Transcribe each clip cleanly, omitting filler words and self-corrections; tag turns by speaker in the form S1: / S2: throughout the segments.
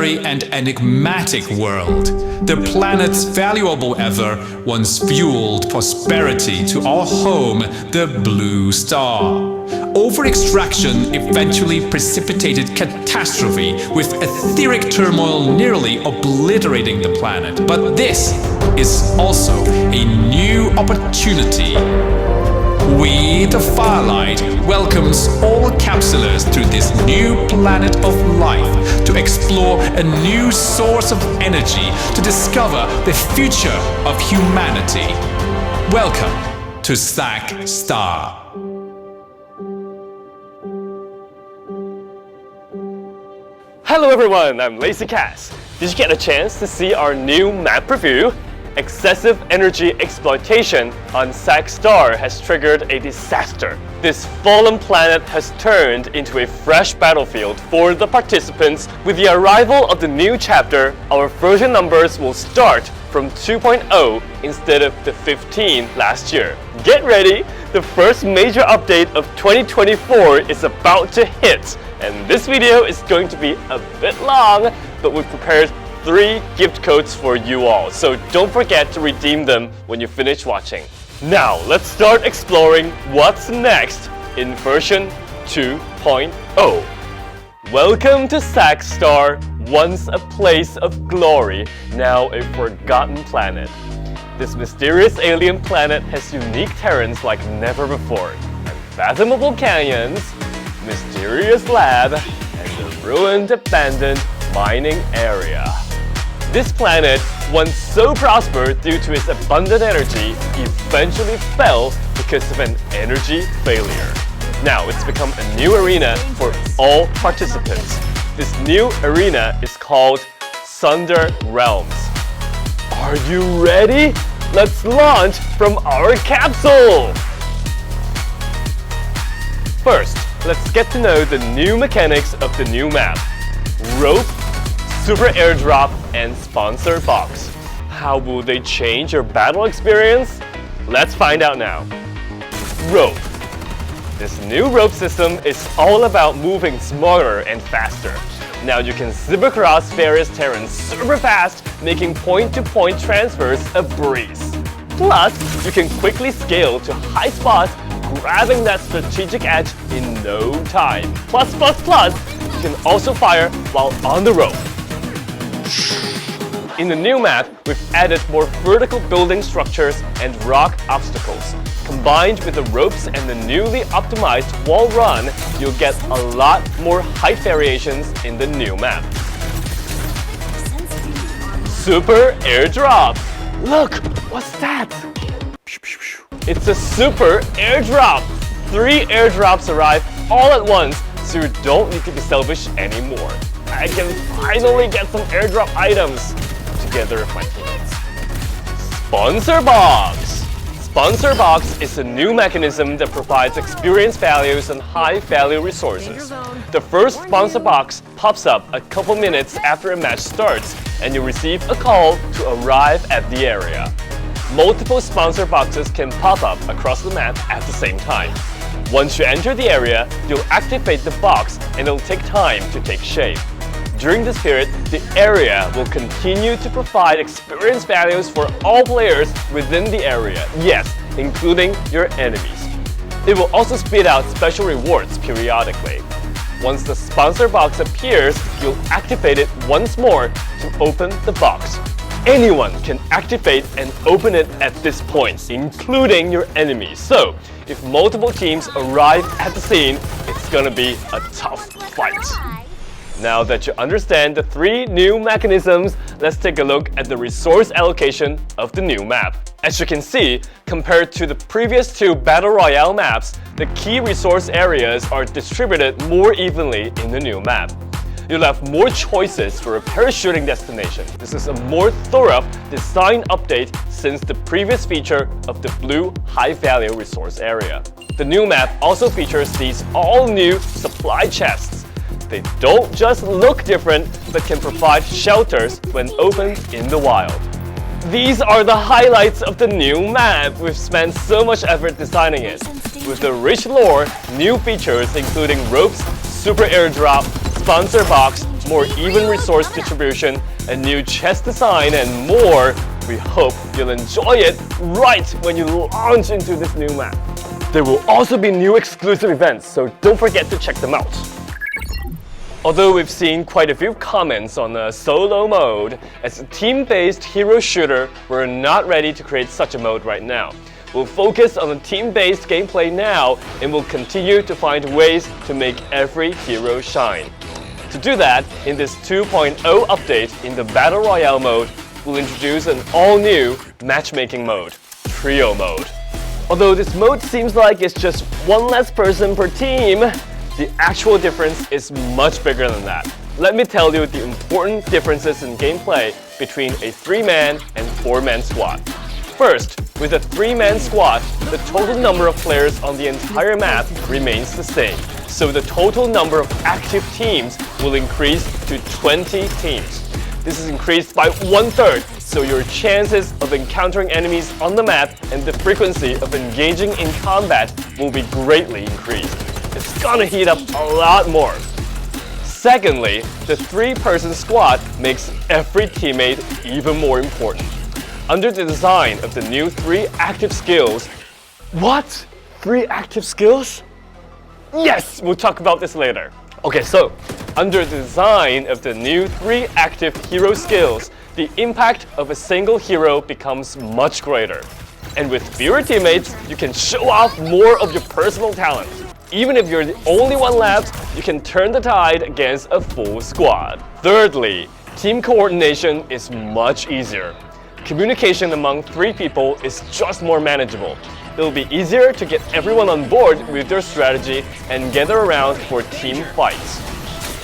S1: extraordinary and enigmatic world. The planet's valuable ether once fueled prosperity to our home, the Blue Star. Over-extraction eventually precipitated catastrophe, with etheric turmoil nearly obliterating the planet. But this is also a new opportunity. We, the Farlight, welcomes all capsulers to this new planet of life to explore a new source of energy, to discover the future of humanity. Welcome to Sac Star.
S2: Hello everyone, I'm Lazy Cass. Did you get a chance to see our new map review? Excessive energy exploitation on Sac Star has triggered a disaster. This fallen planet has turned into a fresh battlefield for the participants. With the arrival of the new chapter, our version numbers will start from 2.0 instead of the 15 last year. Get ready! The first major update of 2024 is about to hit, and this video is going to be a bit long, but we've prepared 3 gift codes for you all, so don't forget to redeem them when you finish watching. Now, let's start exploring what's next in version 2.0. Welcome to Sac Star, once a place of glory, now a forgotten planet. This mysterious alien planet has unique terrains like never before. Unfathomable canyons, mysterious lab, and a ruined abandoned mining area. This planet, once so prosperous due to its abundant energy, eventually fell because of an energy failure. Now it's become a new arena for all participants. This new arena is called Sunder Realms. Are you ready? Let's launch from our capsule! First, let's get to know the new mechanics of the new map. Rope, Super Airdrop, and Sponsor Box. How will they change your battle experience? Let's find out now. Rope. This new rope system is all about moving smarter and faster. Now you can zip across various terrains super fast, making point-to-point transfers a breeze. Plus, you can quickly scale to high spots, grabbing that strategic edge in no time. Plus, you can also fire while on the rope. In the new map, we've added more vertical building structures and rock obstacles. Combined with the ropes and the newly optimized wall run, you'll get a lot more height variations in the new map. Super Airdrop! Look! What's that? It's a Super Airdrop! 3 airdrops arrive all at once, so you don't need to be selfish anymore. I can finally get some airdrop items together with my teammates. Sponsor Box! Sponsor Box is a new mechanism that provides experience values and high-value resources. The first Sponsor Box pops up a couple minutes after a match starts, and you receive a call to arrive at the area. Multiple Sponsor Boxes can pop up across the map at the same time. Once you enter the area, you'll activate the box and it'll take time to take shape. During this period, the area will continue to provide experience values for all players within the area, yes, including your enemies. It will also spit out special rewards periodically. Once the Sponsor Box appears, you'll activate it once more to open the box. Anyone can activate and open it at this point, including your enemies. So, if multiple teams arrive at the scene, it's gonna be a tough fight. Now that you understand the 3 new mechanisms, let's take a look at the resource allocation of the new map. As you can see, compared to the previous 2 Battle Royale maps, the key resource areas are distributed more evenly in the new map. You'll have more choices for a parachuting destination. This is a more thorough design update since the previous feature of the blue high-value resource area. The new map also features these all-new supply chests. They don't just look different, but can provide shelters when opened in the wild. These are the highlights of the new map. We've spent so much effort designing it. With the rich lore, new features including ropes, super airdrop, sponsor box, more even resource distribution, a new chest design, and more. We hope you'll enjoy it right when you launch into this new map. There will also be new exclusive events, so don't forget to check them out. Although we've seen quite a few comments on the solo mode, as a team-based hero shooter, we're not ready to create such a mode right now. We'll focus on the team-based gameplay now, and we'll continue to find ways to make every hero shine. To do that, in this 2.0 update in the Battle Royale mode, we'll introduce an all-new matchmaking mode, Trio mode. Although this mode seems like it's just one less person per team, the actual difference is much bigger than that. Let me tell you the important differences in gameplay between a 3-man and 4-man squad. First, with a 3-man squad, the total number of players on the entire map remains the same. So the total number of active teams will increase to 20 teams. This is increased by 1/3, so your chances of encountering enemies on the map and the frequency of engaging in combat will be greatly increased. It's gonna heat up a lot more. Secondly, the 3-person squad makes every teammate even more important. Under the design of the new 3 active skills... What? 3 active skills? Yes! We'll talk about this later. Okay, so, under the design of the new 3 active hero skills, the impact of a single hero becomes much greater. And with fewer teammates, you can show off more of your personal talent. Even if you're the only one left, you can turn the tide against a full squad. Thirdly, team coordination is much easier. Communication among 3 people is just more manageable. It'll be easier to get everyone on board with their strategy and gather around for team fights.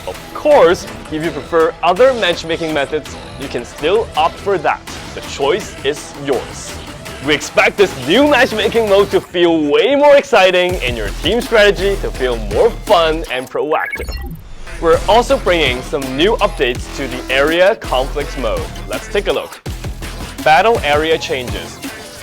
S2: Of course, if you prefer other matchmaking methods, you can still opt for that. The choice is yours. We expect this new matchmaking mode to feel way more exciting and your team strategy to feel more fun and proactive. We're also bringing some new updates to the area conflicts mode. Let's take a look. Battle area changes.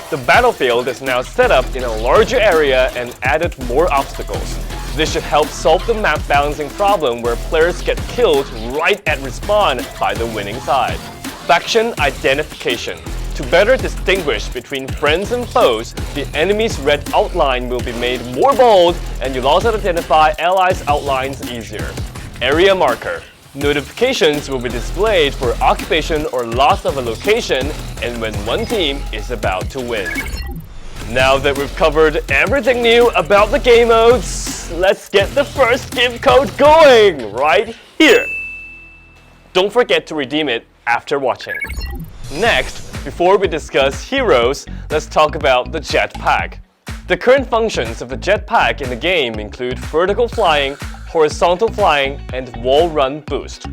S2: The battlefield is now set up in a larger area and added more obstacles. This should help solve the map balancing problem where players get killed right at respawn by the winning side. Faction identification. To better distinguish between friends and foes, the enemy's red outline will be made more bold and you'll also identify allies' outlines easier. Area marker. Notifications will be displayed for occupation or loss of a location and when one team is about to win. Now that we've covered everything new about the game modes, let's get the first gift code going right here. Don't forget to redeem it after watching. Next, before we discuss heroes, let's talk about the jetpack. The current functions of the jetpack in the game include vertical flying, horizontal flying, and wall run boost.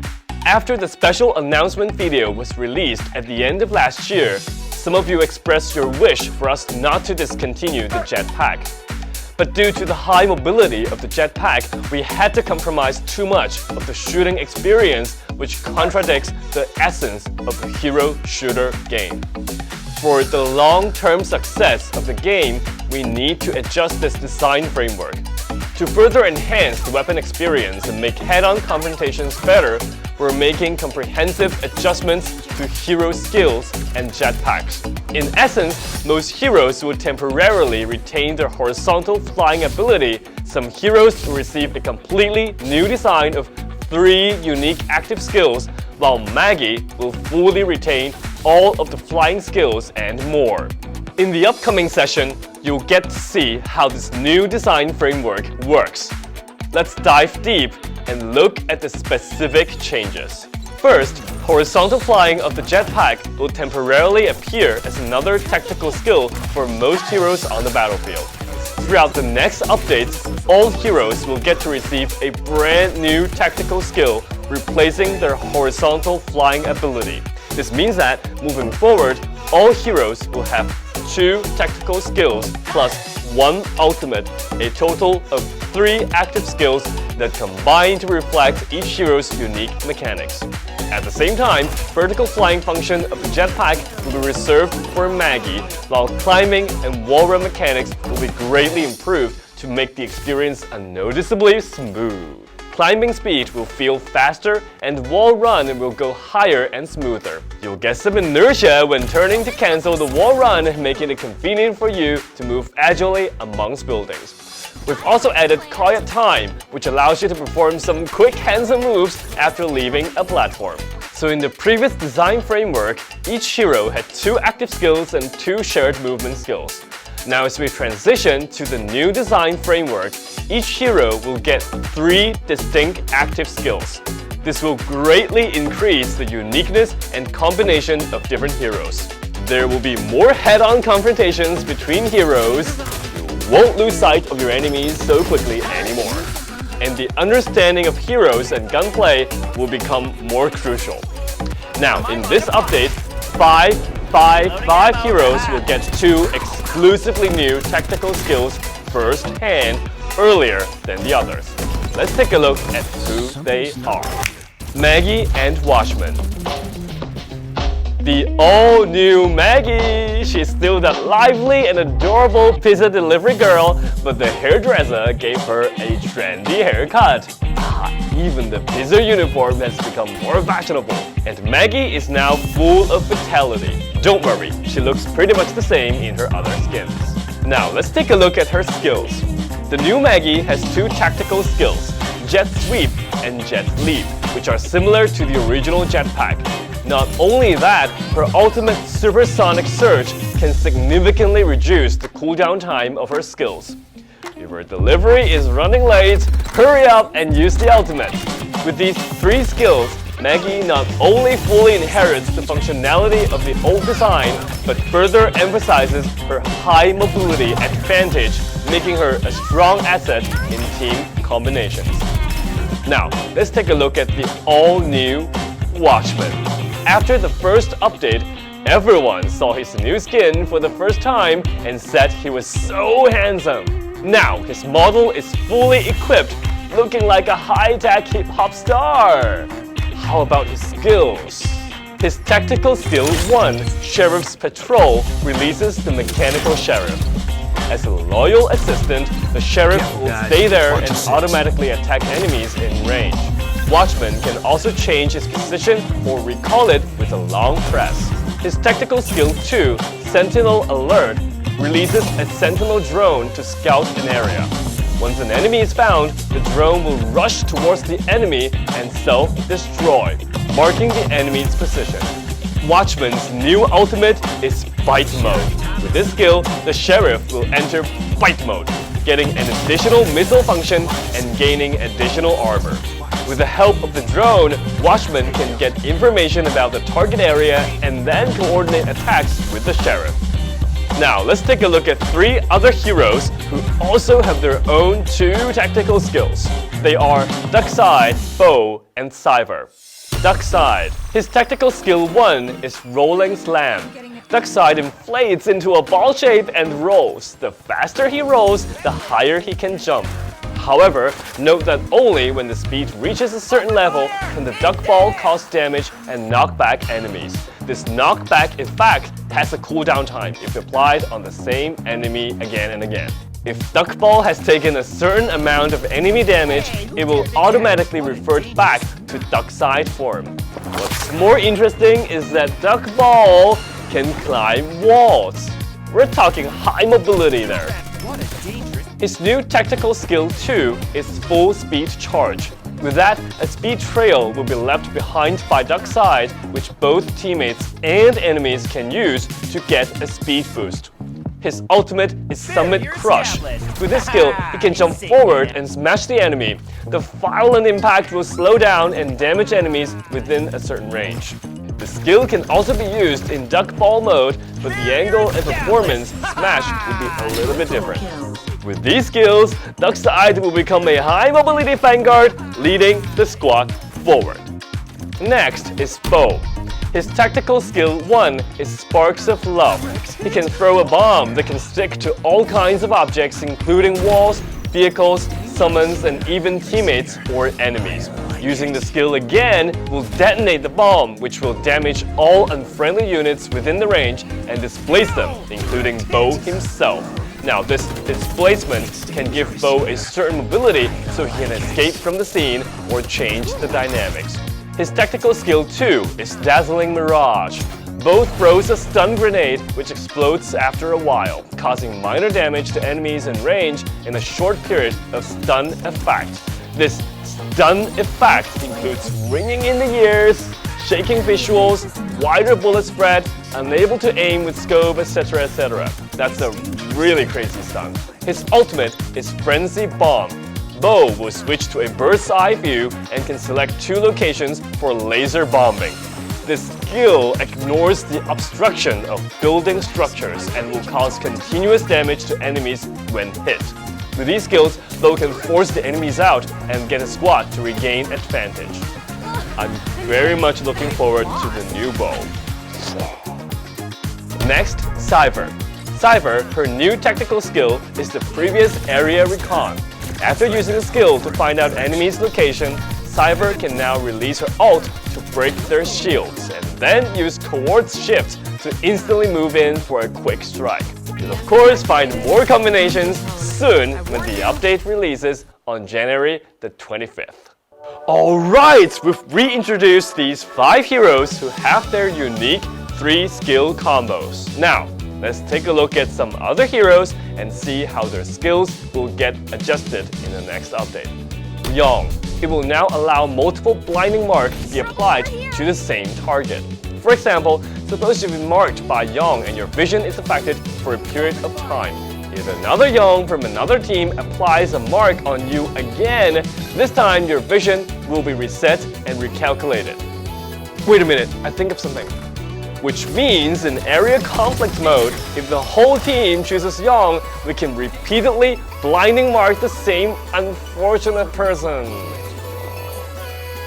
S2: After the special announcement video was released at the end of last year, some of you expressed your wish for us not to discontinue the jetpack. But due to the high mobility of the jetpack, we had to compromise too much of the shooting experience, which contradicts the essence of a hero shooter game. For the long-term success of the game, we need to adjust this design framework. To further enhance the weapon experience and make head-on confrontations better, we're making comprehensive adjustments to hero skills and jetpacks. In essence, most heroes will temporarily retain their horizontal flying ability. Some heroes will receive a completely new design of 3 unique active skills, while Maggie will fully retain all of the flying skills and more. In the upcoming session, you'll get to see how this new design framework works. Let's dive deep and look at the specific changes. First, horizontal flying of the jetpack will temporarily appear as another tactical skill for most heroes on the battlefield. Throughout the next updates, all heroes will get to receive a brand new tactical skill, replacing their horizontal flying ability. This means that, moving forward, all heroes will have 2 tactical skills plus 1 ultimate, a total of 3 active skills that combine to reflect each hero's unique mechanics. At the same time, vertical flying function of the jetpack will be reserved for Maggie, while climbing and wall run mechanics will be greatly improved to make the experience unnoticeably smooth. climbing speed will feel faster and wall run will go higher and smoother. You'll get some inertia when turning to cancel the wall run, making it convenient for you to move agilely amongst buildings. We've also added quiet time, which allows you to perform some quick hands-on moves after leaving a platform. So in the previous design framework, each hero had 2 active skills and 2 shared movement skills. Now as we transition to the new design framework, each hero will get 3 distinct active skills. This will greatly increase the uniqueness and combination of different heroes. There will be more head-on confrontations between heroes. You won't lose sight of your enemies so quickly anymore. And the understanding of heroes and gunplay will become more crucial. Now, in this update, 5 heroes will get 2 exclusively new tactical skills firsthand earlier than the others. Let's take a look at who they are. Maggie and Watchman. The all-new Maggie! She's still that lively and adorable pizza delivery girl, but the hairdresser gave her a trendy haircut. Even the pizza uniform has become more fashionable. And Maggie is now full of vitality. Don't worry, she looks pretty much the same in her other skins. Now let's take a look at her skills. The new Maggie has 2 tactical skills, Jet Sweep and Jet Leap, which are similar to the original jetpack. Not only that, her ultimate supersonic surge can significantly reduce the cooldown time of her skills. If her delivery is running late, hurry up and use the ultimate. With these 3 skills, Maggie not only fully inherits the functionality of the old design, but further emphasizes her high mobility advantage, making her a strong asset in team combinations. Now, let's take a look at the all-new Watchman. After the first update, everyone saw his new skin for the first time and said he was so handsome. Now, his model is fully equipped, looking like a high-tech hip-hop star. How about his skills? His tactical skill 1, Sheriff's Patrol, releases the Mechanical Sheriff. As a loyal assistant, the Sheriff will stay there and automatically attack enemies in range. Watchman can also change his position or recall it with a long press. His tactical skill 2, Sentinel Alert, releases a sentinel drone to scout an area. Once an enemy is found, the drone will rush towards the enemy and self-destroy, marking the enemy's position. Watchman's new ultimate is Bite Mode. With this skill, the Sheriff will enter Bite Mode, getting an additional missile function and gaining additional armor. With the help of the drone, Watchman can get information about the target area and then coordinate attacks with the Sheriff. Now, let's take a look at 3 other heroes who also have their own 2 tactical skills. They are Duckside, Bow, and Cypher. Duckside. His tactical skill 1 is Rolling Slam. Duckside inflates into a ball shape and rolls. The faster he rolls, the higher he can jump. However, note that only when the speed reaches a certain level can the duck ball cause damage and knock back enemies. This knockback effect has a cooldown time if applied on the same enemy again and again. If duck ball has taken a certain amount of enemy damage, it will automatically revert back to duckside form. What's more interesting is that duck ball can climb walls. We're talking high mobility there. His new tactical skill 2 is Full Speed Charge. With that, a speed trail will be left behind by Duckside, which both teammates and enemies can use to get a speed boost. His ultimate is Summit Crush. With this skill, he can jump forward and smash the enemy. The violent impact will slow down and damage enemies within a certain range. The skill can also be used in duck ball mode, but the angle and performance smash will be a little bit different. With these skills, Duckside will become a high mobility vanguard, leading the squad forward. Next is Bow. His tactical skill 1 is Sparks of Love. He can throw a bomb that can stick to all kinds of objects, including walls, vehicles, summons, and even teammates or enemies. Using the skill again will detonate the bomb, which will damage all unfriendly units within the range and displace them, including Bow himself. Now, this displacement can give Bo a certain mobility so he can escape from the scene or change the dynamics. His tactical skill 2 is Dazzling Mirage. Bo throws a stun grenade which explodes after a while, causing minor damage to enemies in range in a short period of stun effect. This stun effect includes ringing in the ears, shaking visuals, wider bullet spread, unable to aim with scope, etc, etc. That's a really crazy stun. His ultimate is Frenzy Bomb. Bo will switch to a bird's eye view and can select 2 locations for laser bombing. This skill ignores the obstruction of building structures and will cause continuous damage to enemies when hit. With these skills, Bo can force the enemies out and get a squad to regain advantage. I'm very much looking forward to the new Bo. Next, Cypher. Cypher, her new tactical skill is the previous area recon. After using the skill to find out enemies' location, Cypher can now release her ult to break their shields and then use Coord's Shift to instantly move in for a quick strike. You'll of course find more combinations soon when the update releases on January the 25th. Alright, we've reintroduced these 5 heroes who have their unique 3 skill combos. Now, let's take a look at some other heroes and see how their skills will get adjusted in the next update. Yong. It will now allow multiple blinding marks to be applied to the same target. For example, suppose you've been marked by Yong and your vision is affected for a period of time. If another Yong from another team applies a mark on you again, this time your vision will be reset and recalculated. Wait a minute, I think of something. Which means in area conflict mode, if the whole team chooses Yong, we can repeatedly blinding mark the same unfortunate person.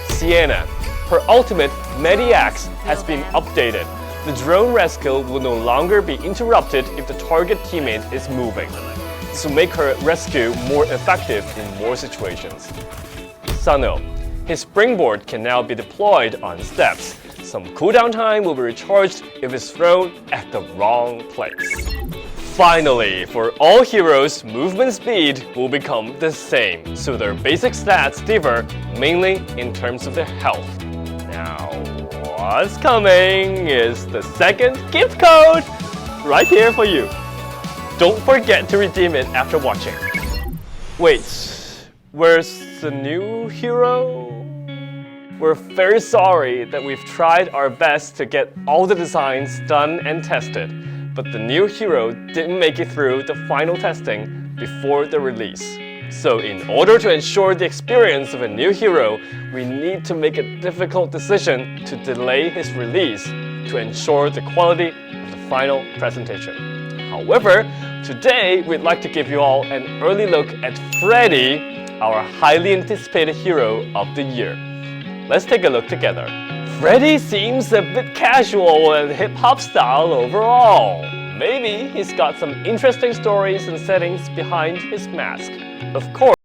S2: Sienna. Her ultimate, Mediax, has been updated. The drone rescue will no longer be interrupted if the target teammate is moving. This will make her rescue more effective in more situations. Sano. His springboard can now be deployed on steps. Some cooldown time will be recharged if it's thrown at the wrong place. Finally, for all heroes, movement speed will become the same, so their basic stats differ mainly in terms of their health. Now, what's coming is the second gift code right here for you. Don't forget to redeem it after watching. Wait, where's the new hero? We're very sorry that we've tried our best to get all the designs done and tested, but the new hero didn't make it through the final testing before the release. So in order to ensure the experience of a new hero, we need to make a difficult decision to delay his release to ensure the quality of the final presentation. However, today we'd like to give you all an early look at Freddy, our highly anticipated hero of the year. Let's take a look together. Freddy seems a bit casual and hip-hop style overall. Maybe he's got some interesting stories and settings behind his mask. Of course,